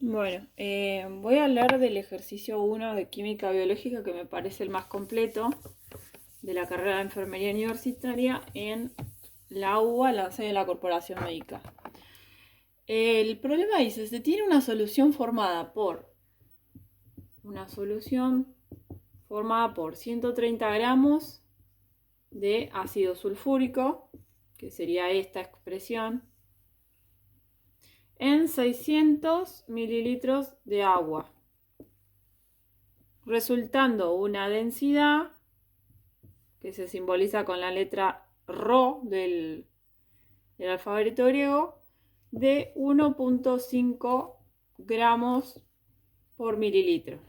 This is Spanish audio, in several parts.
Bueno, voy a hablar del ejercicio 1 de química biológica que me parece el más completo de la carrera de enfermería universitaria en la UBA, la sede de la Corporación Médica. El problema dice, se tiene una solución formada por 130 gramos de ácido sulfúrico, que sería esta expresión, en 600 mililitros de agua, resultando una densidad que se simboliza con la letra Rho del alfabeto griego, de 1,5 gramos por mililitro.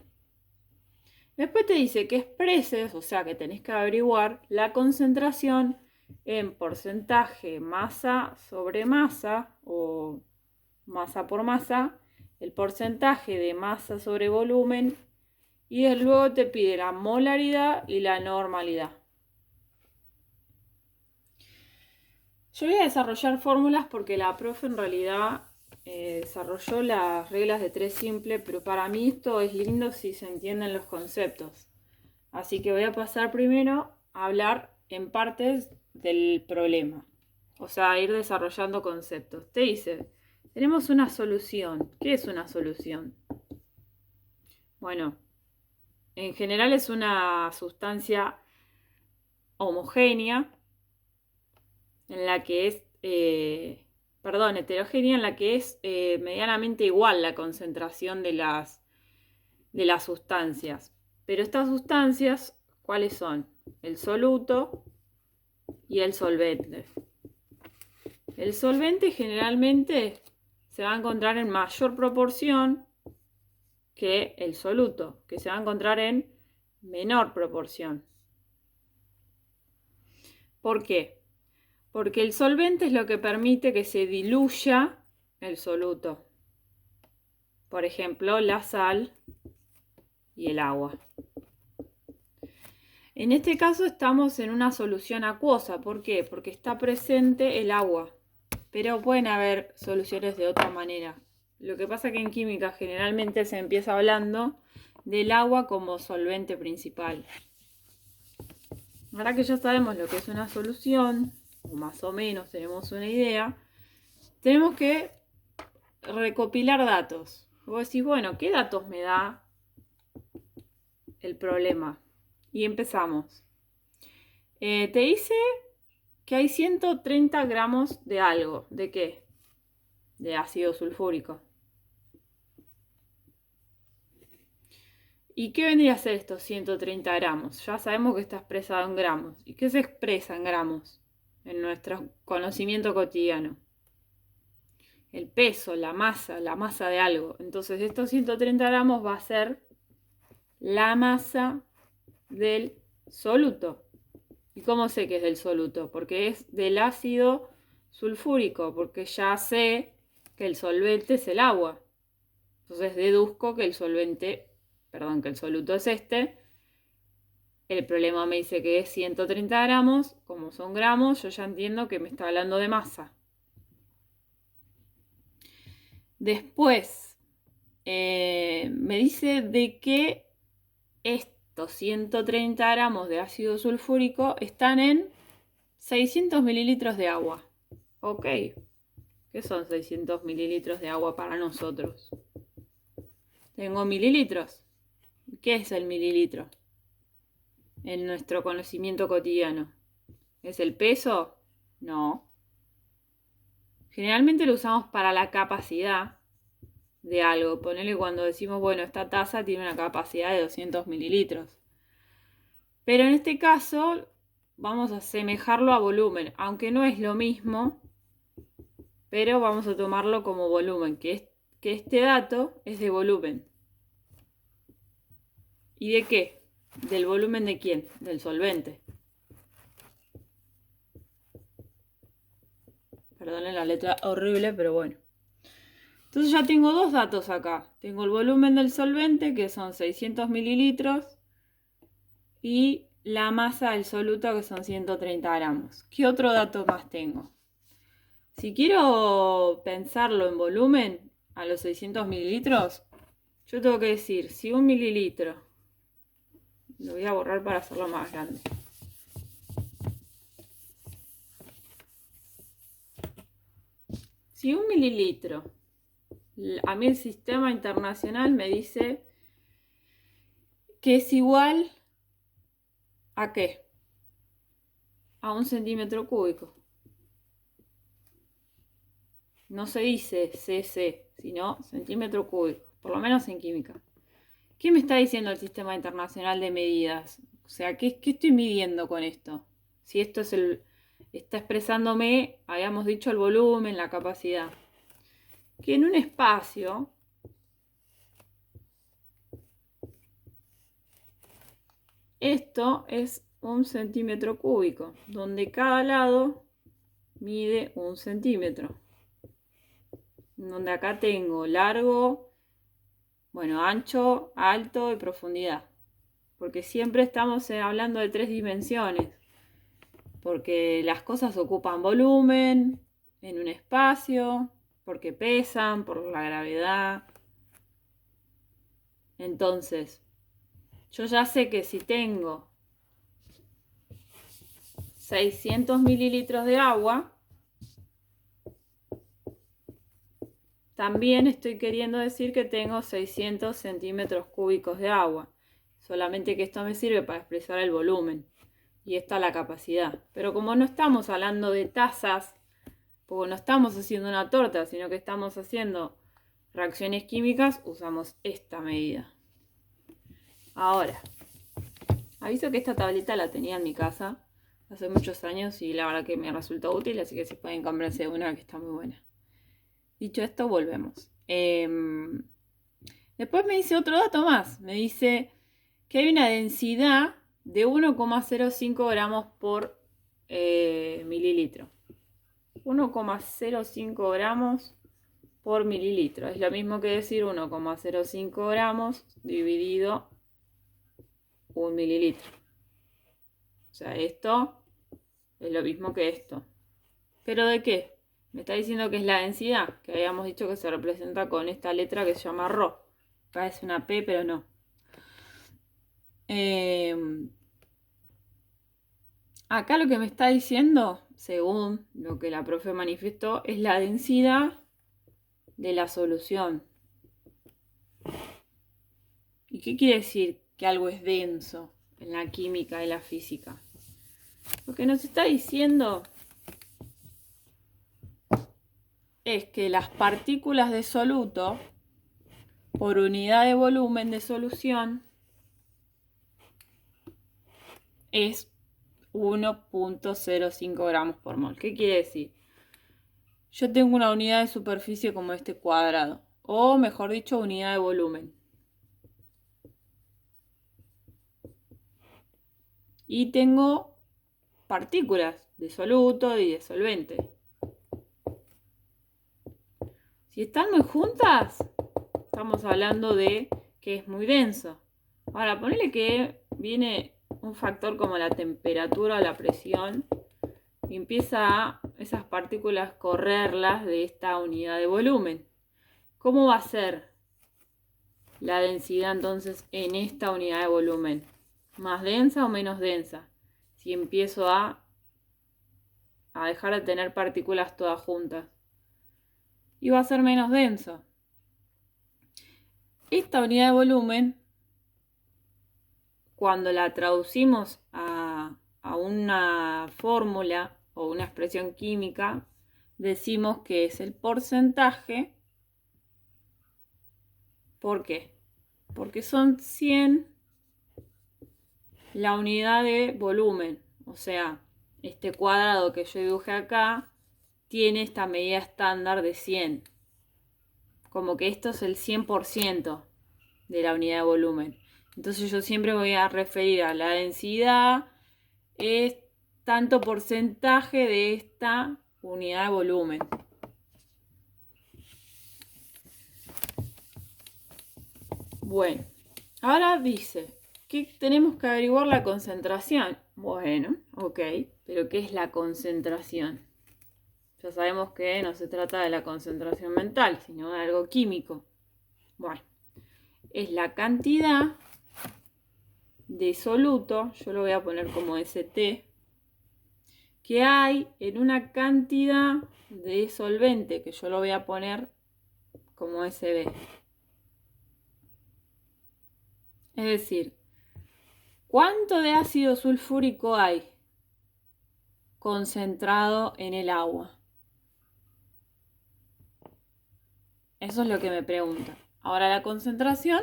Después te dice que expreses, o sea que tenés que averiguar la concentración en porcentaje masa sobre masa o masa por masa, el porcentaje de masa sobre volumen, y luego te pide la molaridad y la normalidad. Yo voy a desarrollar fórmulas porque la profe en realidad desarrolló las reglas de 3 simple, pero para mí esto es lindo si se entienden los conceptos. Así que voy a pasar primero a hablar en partes del problema. O sea, ir desarrollando conceptos. Te dice, tenemos una solución. ¿Qué es una solución? Bueno, en general es una sustancia homogénea en la que es, heterogénea, en la que es medianamente igual la concentración de las sustancias. Pero estas sustancias, ¿cuáles son? El soluto y el solvente. El solvente generalmente se va a encontrar en mayor proporción que el soluto, que se va a encontrar en menor proporción. ¿Por qué? Porque el solvente es lo que permite que se diluya el soluto. Por ejemplo, la sal y el agua. En este caso estamos en una solución acuosa. ¿Por qué? Porque está presente el agua. Pero pueden haber soluciones de otra manera. Lo que pasa es que en química generalmente se empieza hablando del agua como solvente principal. Ahora que ya sabemos lo que es una solución, o más o menos tenemos una idea, tenemos que recopilar datos. Vos decís, bueno, ¿qué datos me da el problema? Y empezamos. Te dice que hay 130 gramos de algo. ¿De qué? De ácido sulfúrico. ¿Y qué vendría a ser estos 130 gramos? Ya sabemos que está expresado en gramos. ¿Y qué se expresa en gramos en nuestro conocimiento cotidiano? El peso, la masa de algo. Entonces estos 130 gramos va a ser la masa del soluto. ¿Y cómo sé que es del soluto? Porque es del ácido sulfúrico, porque ya sé que el solvente es el agua. Entonces deduzco que el soluto es este. El problema me dice que es 130 gramos. Como son gramos, yo ya entiendo que me está hablando de masa. Después, me dice de que estos 130 gramos de ácido sulfúrico están en 600 mililitros de agua. Ok. ¿Qué son 600 mililitros de agua para nosotros? Tengo mililitros. ¿Qué es el mililitro en nuestro conocimiento cotidiano? ¿Es el peso? No. Generalmente lo usamos para la capacidad de algo. Ponele cuando decimos, bueno, esta taza tiene una capacidad de 200 mililitros. Pero en este caso vamos a asemejarlo a volumen, aunque no es lo mismo, pero vamos a tomarlo como volumen, que este dato es de volumen. ¿Y de qué? ¿Del volumen de quién? Del solvente. Perdonen la letra horrible, pero bueno. Entonces ya tengo dos datos acá. Tengo el volumen del solvente, que son 600 mililitros, y la masa del soluto, que son 130 gramos. ¿Qué otro dato más tengo? Si quiero pensarlo en volumen, a los 600 mililitros, yo tengo que decir, si 1 mililitro, lo voy a borrar para hacerlo más grande. Si 1 mililitro, a mí el sistema internacional me dice que es igual ¿a qué? A 1 centímetro cúbico. No se dice cc, sino centímetro cúbico, por lo menos en química. ¿Qué me está diciendo el sistema internacional de medidas? O sea, ¿qué estoy midiendo con esto? Si esto es está expresándome, habíamos dicho, el volumen, la capacidad. Que en un espacio esto es 1 centímetro cúbico, donde cada lado mide 1 centímetro. Donde acá tengo largo, bueno, ancho, alto y profundidad. Porque siempre estamos hablando de 3 dimensiones. Porque las cosas ocupan volumen en un espacio, porque pesan, por la gravedad. Entonces, yo ya sé que si tengo 600 mililitros de agua, también estoy queriendo decir que tengo 600 centímetros cúbicos de agua. Solamente que esto me sirve para expresar el volumen. Y esta la capacidad. Pero como no estamos hablando de tazas, porque no estamos haciendo una torta, sino que estamos haciendo reacciones químicas, usamos esta medida. Ahora, aviso que esta tableta la tenía en mi casa hace muchos años y la verdad que me resultó útil, así que si pueden comprarse una que está muy buena. Dicho esto, volvemos. Después me dice otro dato más. Me dice que hay una densidad de 1,05 gramos por mililitro. 1,05 gramos por mililitro. Es lo mismo que decir 1,05 gramos dividido 1 mililitro. O sea, esto es lo mismo que esto. ¿Pero de qué? Me está diciendo que es la densidad, que habíamos dicho que se representa con esta letra que se llama ρ. Acá es una P, pero no. Acá lo que me está diciendo, según lo que la profe manifestó, es la densidad de la solución. ¿Y qué quiere decir que algo es denso en la química y la física? Lo que nos está diciendo es que las partículas de soluto por unidad de volumen de solución es 1,05 gramos por mol. ¿Qué quiere decir? Yo tengo una unidad de superficie como este cuadrado, o mejor dicho, unidad de volumen. Y tengo partículas de soluto y de solvente. Si están muy juntas, estamos hablando de que es muy denso. Ahora, ponele que viene un factor como la temperatura o la presión y empieza a esas partículas correrlas de esta unidad de volumen. ¿Cómo va a ser la densidad entonces en esta unidad de volumen? ¿Más densa o menos densa? Si empiezo a dejar de tener partículas todas juntas. Y va a ser menos denso. Esta unidad de volumen, cuando la traducimos a una fórmula o una expresión química, decimos que es el porcentaje. ¿Por qué? Porque son 100 la unidad de volumen. O sea, este cuadrado que yo dibujé acá tiene esta medida estándar de 100. Como que esto es el 100% de la unidad de volumen. Entonces yo siempre voy a referir a la densidad, es tanto porcentaje de esta unidad de volumen. Bueno, ahora dice que tenemos que averiguar la concentración. Bueno, ok, pero ¿qué es la concentración? Ya sabemos que no se trata de la concentración mental, sino de algo químico. Bueno, es la cantidad de soluto, yo lo voy a poner como ST, que hay en una cantidad de solvente, que yo lo voy a poner como SB. Es decir, ¿cuánto de ácido sulfúrico hay concentrado en el agua? Eso es lo que me preguntan. Ahora, la concentración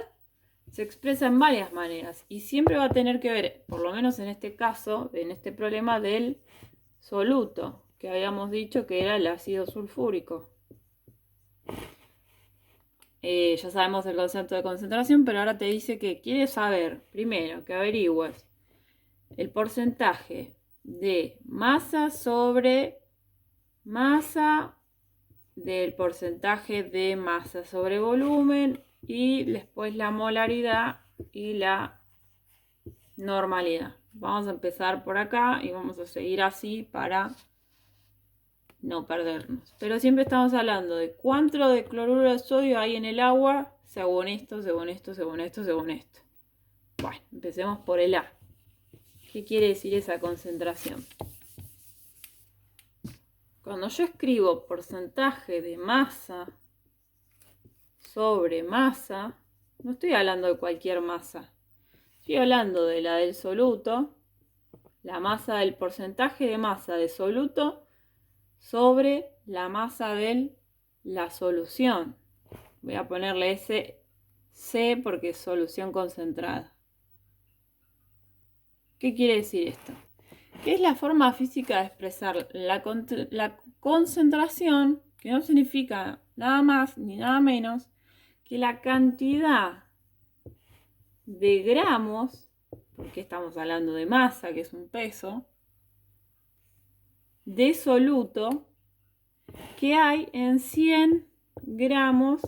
se expresa en varias maneras y siempre va a tener que ver, por lo menos en este caso, en este problema del soluto, que habíamos dicho que era el ácido sulfúrico. Ya sabemos el concepto de concentración, pero ahora te dice que quiere saber, primero, que averigües el porcentaje de masa sobre masa del porcentaje de masa sobre volumen y después la molaridad y la normalidad. Vamos a empezar por acá y vamos a seguir así para no perdernos. Pero siempre estamos hablando de cuánto de cloruro de sodio hay en el agua según esto, según esto, según esto, según esto. Bueno, empecemos por el A. ¿Qué quiere decir esa concentración? Cuando yo escribo porcentaje de masa sobre masa, no estoy hablando de cualquier masa. Estoy hablando de la del soluto, la masa del porcentaje de masa de soluto sobre la masa de la solución. Voy a ponerle ese C porque es solución concentrada. ¿Qué quiere decir esto? Que es la forma física de expresar la concentración, que no significa nada más ni nada menos que la cantidad de gramos, porque estamos hablando de masa, que es un peso, de soluto que hay en 100 gramos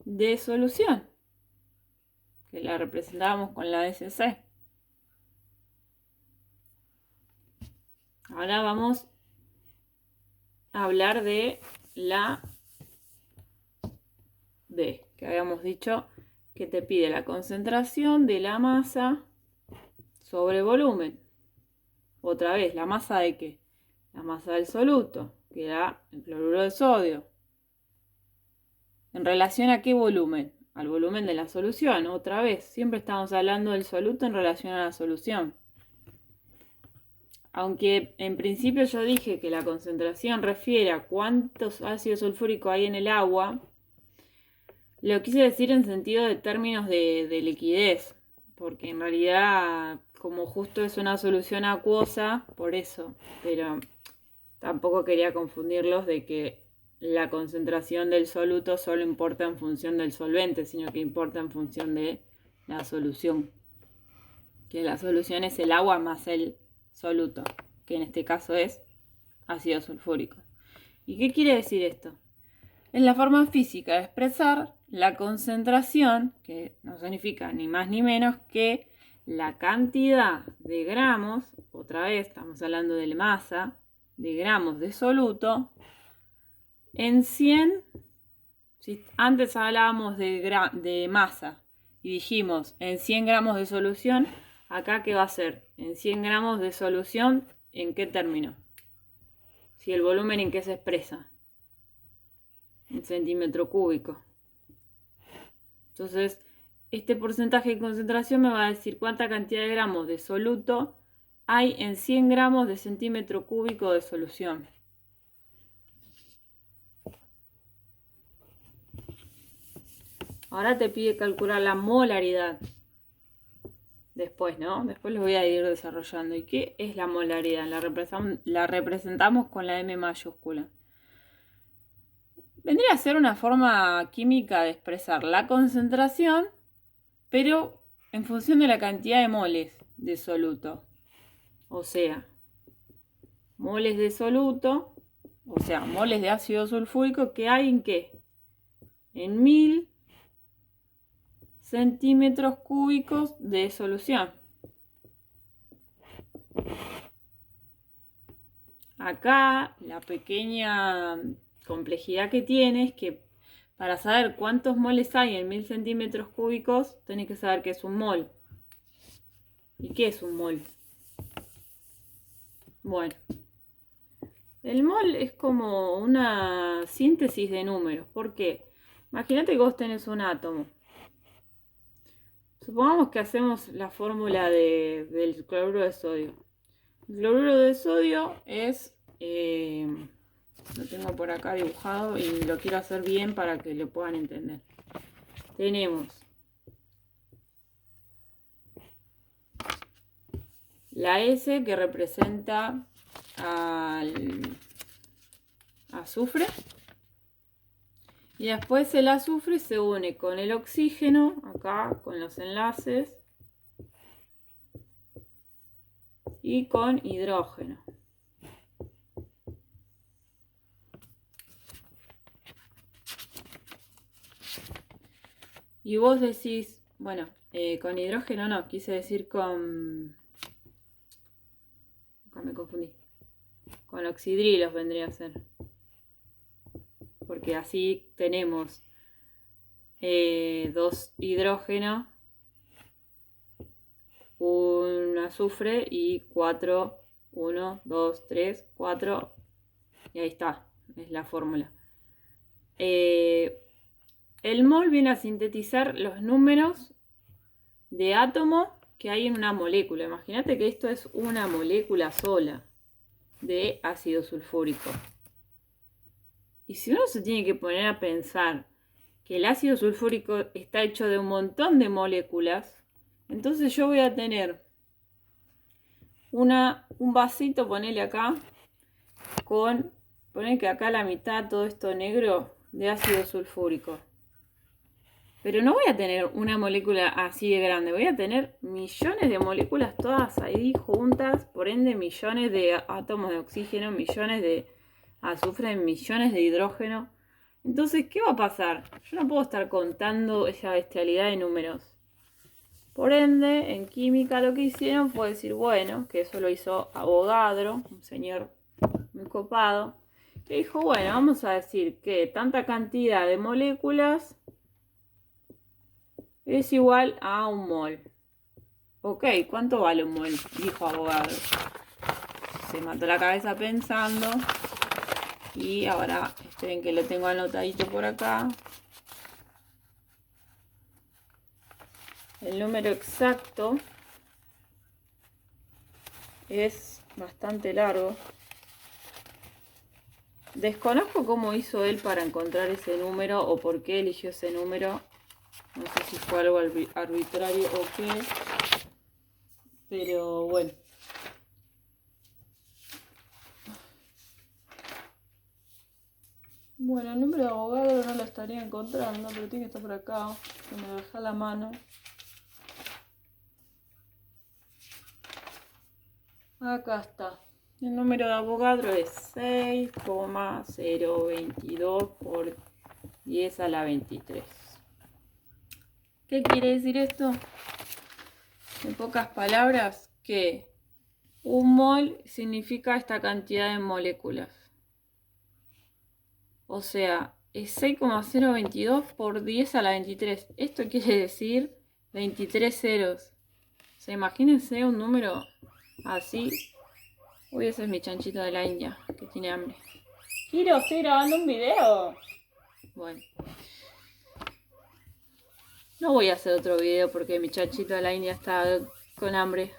de solución, que la representábamos con la SC. Ahora vamos a hablar de la B, que habíamos dicho que te pide la concentración de la masa sobre volumen. Otra vez, ¿la masa de qué? La masa del soluto, que era el cloruro de sodio. ¿En relación a qué volumen? Al volumen de la solución. Otra vez, siempre estamos hablando del soluto en relación a la solución. Aunque en principio yo dije que la concentración refiere a cuántos ácidos sulfúricos hay en el agua, lo quise decir en sentido de términos de liquidez, porque en realidad como justo es una solución acuosa, por eso, pero tampoco quería confundirlos de que la concentración del soluto solo importa en función del solvente, sino que importa en función de la solución, que la solución es el agua más el soluto, que en este caso es ácido sulfúrico. ¿Y qué quiere decir esto? Es la forma física de expresar la concentración, que no significa ni más ni menos que la cantidad de gramos, otra vez estamos hablando de la masa, de gramos de soluto, en 100, si antes hablábamos de masa y dijimos en 100 gramos de solución, acá ¿qué va a ser? En 100 gramos de solución, ¿en qué término? Si el volumen en qué se expresa. En centímetro cúbico. Entonces, este porcentaje de concentración me va a decir cuánta cantidad de gramos de soluto hay en 100 gramos de centímetro cúbico de solución. Ahora te pide calcular la molaridad. Después, ¿no? Después lo voy a ir desarrollando. ¿Y qué es la molaridad? La representamos con la M mayúscula. Vendría a ser una forma química de expresar la concentración, pero en función de la cantidad de moles de soluto. O sea, moles de soluto, o sea, moles de ácido sulfúrico que hay en qué? En 1000 centímetros cúbicos de solución. Acá la pequeña complejidad que tiene es que para saber cuántos moles hay en 1000 centímetros cúbicos, tenés que saber qué es un mol. ¿Y qué es un mol? Bueno, el mol es como una síntesis de números. ¿Por qué? Imagínate que vos tenés un átomo. Supongamos que hacemos la fórmula del cloruro de sodio. El cloruro de sodio es, lo tengo por acá dibujado y lo quiero hacer bien para que lo puedan entender. Tenemos la S que representa al azufre. Y después el azufre se une con el oxígeno, acá con los enlaces, y con hidrógeno. Y vos decís, bueno, con hidrógeno no, quise decir con... Acá me confundí. Con oxidrilos vendría a ser. Porque así tenemos 2 hidrógenos, un azufre y 4, 1, 2, 3, 4. Y ahí está, es la fórmula. El mol viene a sintetizar los números de átomo que hay en una molécula. Imagínate que esto es una molécula sola de ácido sulfúrico. Y si uno se tiene que poner a pensar que el ácido sulfúrico está hecho de un montón de moléculas, entonces yo voy a tener un vasito, ponele acá, ponele que acá la mitad, todo esto negro, de ácido sulfúrico. Pero no voy a tener una molécula así de grande, voy a tener millones de moléculas todas ahí juntas, por ende millones de átomos de oxígeno, millones de azufre, millones de hidrógeno. Entonces, ¿qué va a pasar? Yo no puedo estar contando esa bestialidad de números. Por ende, en química lo que hicieron fue decir, bueno, que eso lo hizo Avogadro, un señor muy copado, que dijo, bueno, vamos a decir que tanta cantidad de moléculas es igual a un mol. Ok, ¿cuánto vale un mol? Dijo Avogadro. Se mató la cabeza pensando. Y ahora, esperen que lo tengo anotadito por acá. El número exacto es bastante largo. Desconozco cómo hizo él para encontrar ese número o por qué eligió ese número. No sé si fue algo arbitrario o qué. Pero bueno. Bueno, el número de Avogadro no lo estaría encontrando, pero tiene que estar por acá. Que me lo deja a la mano. Acá está. El número de Avogadro es 6,022 por 10 a la 23. ¿Qué quiere decir esto? En pocas palabras, que un mol significa esta cantidad de moléculas. O sea, es 6,022 por 10 a la 23. Esto quiere decir 23 ceros. O sea, imagínense un número así. Uy, ese es mi chanchito de la India, que tiene hambre. Kiro, estoy grabando un video. Bueno. No voy a hacer otro video porque mi chanchito de la India está con hambre.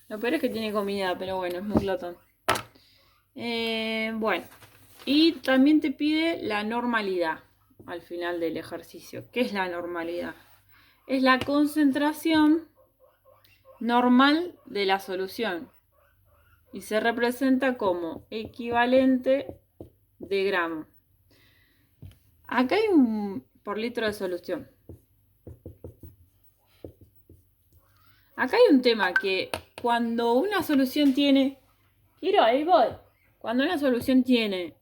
Lo peor es que tiene comida, pero bueno, es muy glotón. Bueno. Y también te pide la normalidad al final del ejercicio. ¿Qué es la normalidad? Es la concentración normal de la solución. Y se representa como equivalente de gramo. Acá hay un por litro de solución. Acá hay un tema que cuando una solución tiene... ahí voy. Cuando una solución tiene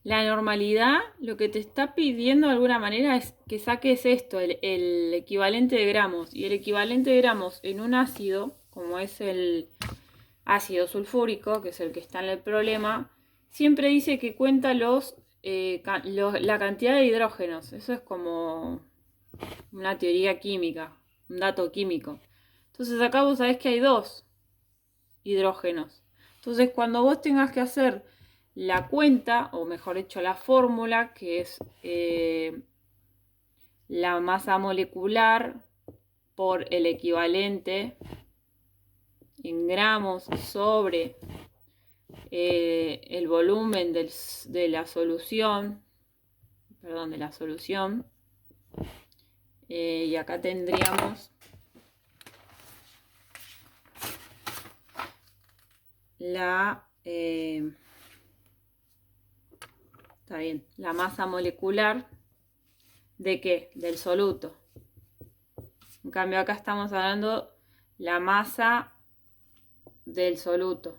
la normalidad, lo que te está pidiendo de alguna manera es que saques esto, el equivalente de gramos. Y el equivalente de gramos en un ácido, como es el ácido sulfúrico, que es el que está en el problema, siempre dice que cuenta la cantidad de hidrógenos. Eso es como una teoría química, un dato químico. Entonces acá vos sabés que hay 2 hidrógenos. Entonces cuando vos tengas que hacer la cuenta, o mejor dicho la fórmula, que es la masa molecular por el equivalente en gramos sobre el volumen de la solución, y acá tendríamos la masa molecular ¿de qué? Del soluto. En cambio acá estamos hablando la masa del soluto,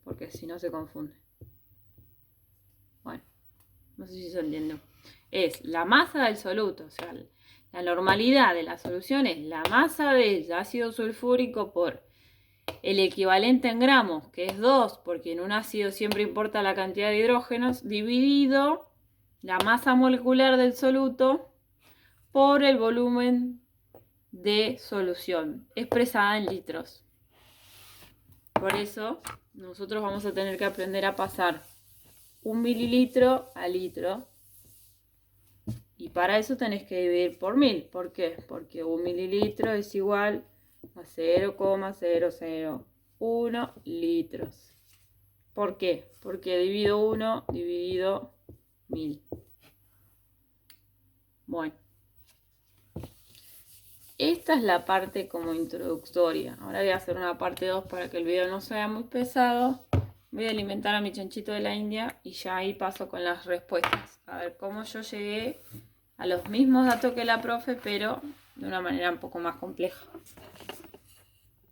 porque si no se confunde. Bueno, no sé si se entiende. Es la masa del soluto, o sea, la normalidad de la solución es la masa del ácido sulfúrico por el equivalente en gramos, que es 2, porque en un ácido siempre importa la cantidad de hidrógenos, dividido la masa molecular del soluto por el volumen de solución, expresada en litros. Por eso, nosotros vamos a tener que aprender a pasar 1 mililitro a litro. Y para eso tenés que dividir por 1000. ¿Por qué? Porque 1 mililitro es igual a 0,001 litros. ¿Por qué? Porque divido 1 dividido 1000. Bueno. Esta es la parte como introductoria. Ahora voy a hacer una parte 2 para que el video no sea muy pesado. Voy a alimentar a mi chanchito de la India y ya ahí paso con las respuestas. A ver cómo yo llegué a los mismos datos que la profe, pero de una manera un poco más compleja.